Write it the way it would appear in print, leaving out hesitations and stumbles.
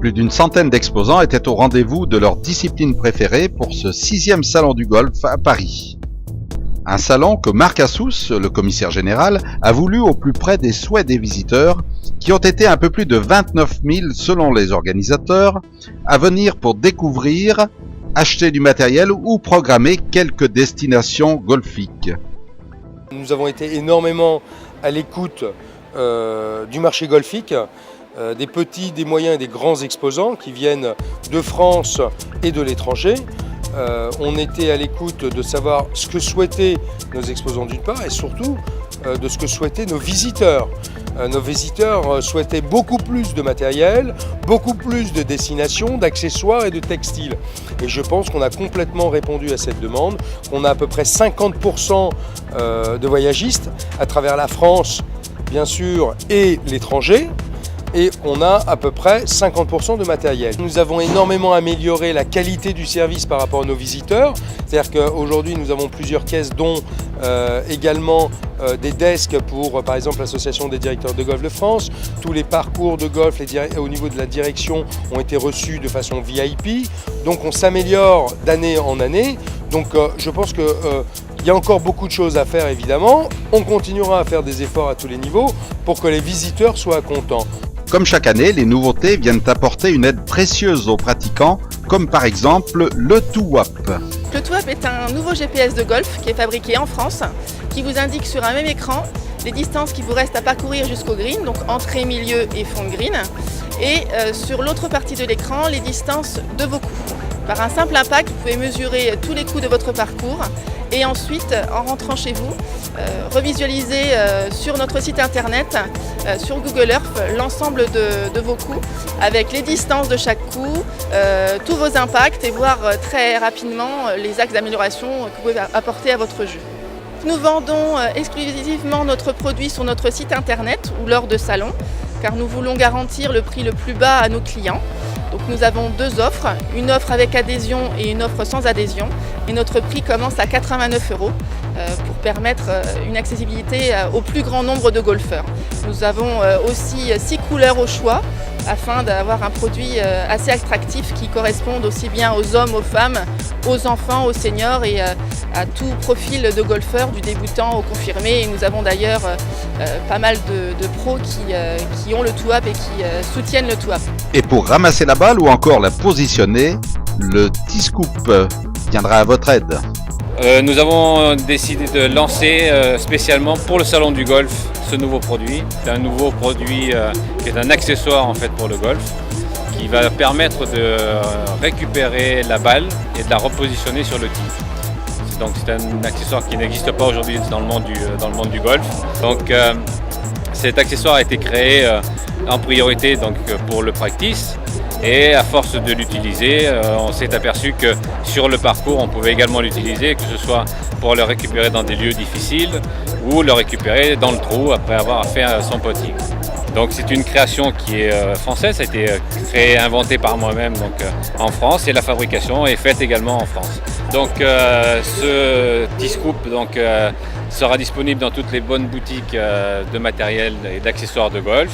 Plus d'une centaine d'exposants étaient au rendez-vous de leur discipline préférée pour ce 6e salon du golf à Paris. Un salon que Marc Assous, le commissaire général, a voulu au plus près des souhaits des visiteurs, qui ont été un peu plus de 29 000 selon les organisateurs, à venir pour découvrir, acheter du matériel ou programmer quelques destinations golfiques. Nous avons été énormément à l'écoute du marché golfique, des petits, des moyens et des grands exposants qui viennent de France et de l'étranger. On était à l'écoute de savoir ce que souhaitaient nos exposants d'une part et surtout de ce que souhaitaient nos visiteurs. Nos visiteurs souhaitaient beaucoup plus de matériel, beaucoup plus de destinations, d'accessoires et de textiles. Et je pense qu'on a complètement répondu à cette demande. On a à peu près 50% de voyagistes à travers la France, bien sûr, et l'étranger. Et on a à peu près 50% de matériel. Nous avons énormément amélioré la qualité du service par rapport à nos visiteurs. C'est-à-dire qu'aujourd'hui, nous avons plusieurs caisses, dont également des desks pour, par exemple, l'Association des directeurs de golf de France. Tous les parcours de golf au niveau de la direction ont été reçus de façon VIP. Donc on s'améliore d'année en année. Donc je pense que il y a encore beaucoup de choses à faire, évidemment. On continuera à faire des efforts à tous les niveaux pour que les visiteurs soient contents. Comme chaque année, les nouveautés viennent apporter une aide précieuse aux pratiquants, comme par exemple le TwoWap. Le TwoWap est un nouveau GPS de golf qui est fabriqué en France, qui vous indique sur un même écran les distances qui vous restent à parcourir jusqu'au green, donc entrée, milieu et fond de green, et sur l'autre partie de l'écran, les distances de vos coups. Par un simple impact, vous pouvez mesurer tous les coups de votre parcours et ensuite, en rentrant chez vous, revisualiser sur notre site internet, sur Google Earth, l'ensemble de vos coups avec les distances de chaque coup, tous vos impacts et voir très rapidement les axes d'amélioration que vous pouvez apporter à votre jeu. Nous vendons exclusivement notre produit sur notre site internet ou lors de salons, car nous voulons garantir le prix le plus bas à nos clients. Donc nous avons deux offres, une offre avec adhésion et une offre sans adhésion. Et notre prix commence à 89 € pour permettre une accessibilité au plus grand nombre de golfeurs. Nous avons aussi 6 couleurs au choix afin d'avoir un produit assez attractif qui corresponde aussi bien aux hommes, aux femmes, aux enfants, aux seniors et à tout profil de golfeur, du débutant au confirmé. Et nous avons d'ailleurs pas mal de pros qui ont le TwoWap et qui soutiennent le TwoWap. Et pour ramasser la balle ou encore la positionner, le T-Scoop viendra à votre aide. Nous avons décidé de lancer spécialement pour le salon du golf ce nouveau produit. C'est un nouveau produit qui est un accessoire en fait pour le golf, qui va permettre de récupérer la balle et de la repositionner sur le tee. Donc c'est un accessoire qui n'existe pas aujourd'hui dans le monde du golf. Donc cet accessoire a été créé en priorité donc, pour le practice. Et à force de l'utiliser, on s'est aperçu que sur le parcours, on pouvait également l'utiliser, que ce soit pour le récupérer dans des lieux difficiles ou le récupérer dans le trou après avoir fait son putting. Donc c'est une création qui est française, ça a été créé, inventé par moi-même en France et la fabrication est faite également en France. Donc ce T-Scoop sera disponible dans toutes les bonnes boutiques de matériel et d'accessoires de golf.